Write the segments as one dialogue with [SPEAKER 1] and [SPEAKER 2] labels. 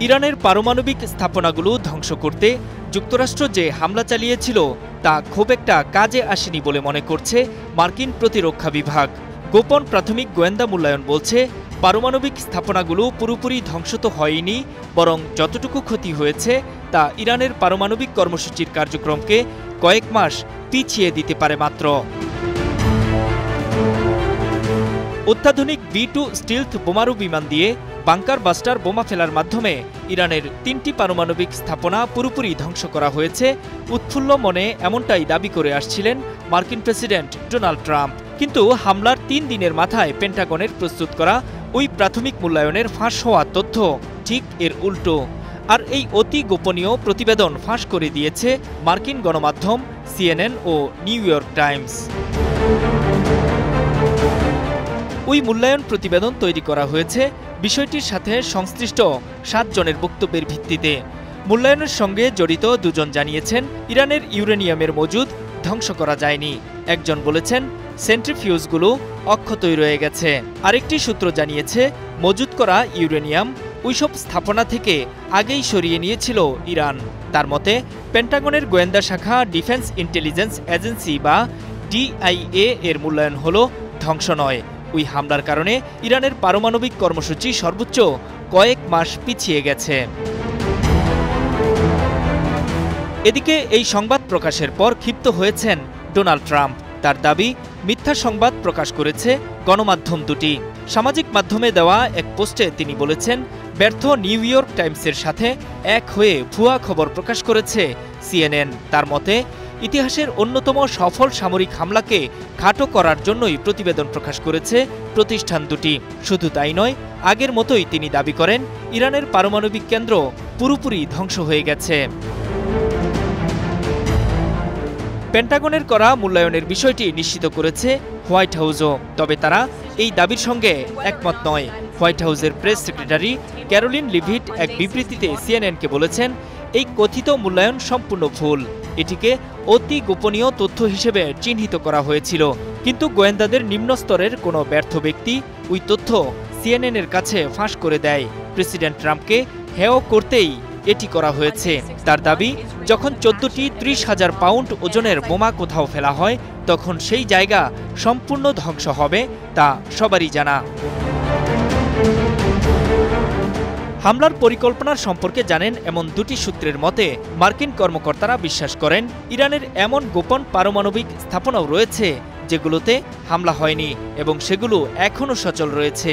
[SPEAKER 1] ইরানের পারমাণবিক স্থাপনাগুলো ধ্বংস করতে যুক্তরাষ্ট্র যে হামলা চালিয়েছিল তা খুব একটা কাজে আসেনি বলে মনে করছে মার্কিন প্রতিরক্ষা বিভাগ। গোপন প্রাথমিক গোয়েন্দা মূল্যায়ন বলছে, পারমাণবিক স্থাপনাগুলো পুরোপুরি ধ্বংস তো হয়নি, বরং যতটুকু ক্ষতি হয়েছে তা ইরানের পারমাণবিক কর্মসূচির কার্যক্রমকে কয়েক মাস পিছিয়ে দিতে পারে মাত্র। অত্যাধুনিক B-2 স্টিলথ বোমারু বিমান দিয়ে বাংকার বাস্টার বোমা ফেলার মাধ্যমে ইরানের 3টি পারমাণবিক স্থাপনা পুরোপুরি ধ্বংস করা হয়েছে। উৎফুল্ল মনে এমনটাই দাবি করে আসছিলেন মার্কিন প্রেসিডেন্ট ডোনাল্ড ট্রাম্প। কিন্তু হামলার 3 দিনের মাথায় পেন্টাগনের প্রস্তুত করা ওই প্রাথমিক মূল্যায়নের ফাঁস হওয়া তথ্য ঠিক এর উল্টো। আর এই অতি গোপনীয় প্রতিবেদন ফাঁস করে দিয়েছে মার্কিন গণমাধ্যম CNN ও নিউ ইয়র্ক টাইমস। ওই মূল্যায়ন প্রতিবেদন তৈরি করা হয়েছে বিষয়টির সাথে সংশ্লিষ্ট 7 জনের বক্তব্যের ভিত্তিতে। মূল্যায়নের সঙ্গে জড়িত 2 জন জানিয়েছেন ইরানের ইউরেনিয়ামের মজুদ ধ্বংস করা যায়নি। একজন বলেছেন সেন্ট্রিফিউজগুলো অক্ষতই রয়ে গেছে। আরেকটি সূত্র জানিয়েছে মজুদ করা ইউরেনিয়াম ওইসব স্থাপনা থেকে আগেই সরিয়ে নিয়েছিল ইরান। তার মতে পেন্টাগনের গোয়েন্দা শাখা ডিফেন্স ইন্টেলিজেন্স এজেন্সি বা DIA এর মূল্যায়ন হলো ধ্বংস নয়। ওই হামলার কারণে ইরানের পারমাণবিক কর্মসূচি সর্বোচ্চ কয়েক মাস পিছিয়ে গেছে। এদিকে এই সংবাদ প্রকাশের পর ক্ষিপ্ত হয়েছেন ডোনাল্ড ট্রাম্প। তার দাবি, মিথ্যা সংবাদ প্রকাশ করেছে গণমাধ্যম দুটি। সামাজিক মাধ্যমে দেওয়া এক পোস্টে তিনি বলেছেন, ব্যর্থ নিউ ইয়র্ক টাইমসের সাথে এক হয়ে ভুয়া খবর প্রকাশ করেছে CNN। তার মতে ইতিহাসের অন্যতম সফল সামরিক হামলাকে খাটো করার জন্যই প্রতিবেদন প্রকাশ করেছে প্রতিষ্ঠান দুটি। শুধু তাই নয়, আগের মতোই তিনি দাবি করেন ইরানের পারমাণবিক কেন্দ্র পুরোপুরি ধ্বংস হয়ে গেছে। পেন্টাগনের করা মূল্যায়নের বিষয়টি নিশ্চিত করেছে হোয়াইট হাউসও। তবে তারা এই দাবির সঙ্গে একমত নয়। হোয়াইট হাউসের প্রেস সেক্রেটারি ক্যারোলিন লিভিট এক বিবৃতিতে CNN-কে বলেছেন, এই কথিত মূল্যায়ন সম্পূর্ণ ভুল। এটিকে অতি গোপনীয় তথ্য হিসেবে চিহ্নিত করা হয়েছিল। কিন্তু গোয়েন্দাদের নিম্ন স্তরের কোনো ব্যর্থ ব্যক্তি ওই তথ্য CNN-এর কাছে ফাঁস করে দেয়। প্রেসিডেন্ট ট্রাম্পকে হেয় করতেই এটি করা হয়েছে। তার দাবি, যখন 14টি 30,000 পাউন্ড ওজনের বোমা কোথাও ফেলা হয় তখন সেই জায়গা সম্পূর্ণ ধ্বংস হবে, তা সবারই জানা। হামলার পরিকল্পনার সম্পর্কে জানেন এমন 2টি সূত্রের মতে, মার্কিন কর্মকর্তারা বিশ্বাস করেন ইরানের এমন গোপন পারমাণবিক স্থাপনাও রয়েছে যেগুলোতে হামলা হয়নি এবং সেগুলো এখনও সচল রয়েছে।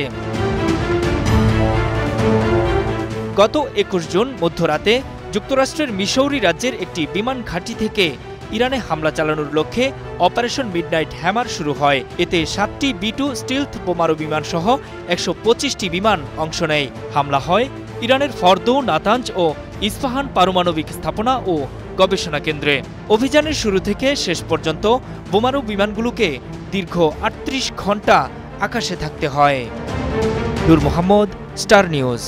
[SPEAKER 1] গত 21 জুন মধ্যরাতে যুক্তরাষ্ট্রের মিসৌরি রাজ্যের একটি বিমান ঘাঁটি থেকে ইরানে হামলা চালানোর লক্ষ্যে অপারেশন মিডনাইট হ্যামার শুরু হয়। এতে 7টি B-2 স্টিলথ বোমারু বিমান সহ 125টি বিমান অংশ নেয়। হামলা হয় ইরানের ফর্দো, নাতাঞ্জ ও ইস্পাহান পারমাণবিক স্থাপনা ও গবেষণা কেন্দ্রে। অভিযানের শুরু থেকে শেষ পর্যন্ত বোমারু বিমানগুলোকে দীর্ঘ 38 ঘণ্টা আকাশে থাকতে হয়। নূর মোহাম্মদ, স্টার নিউজ।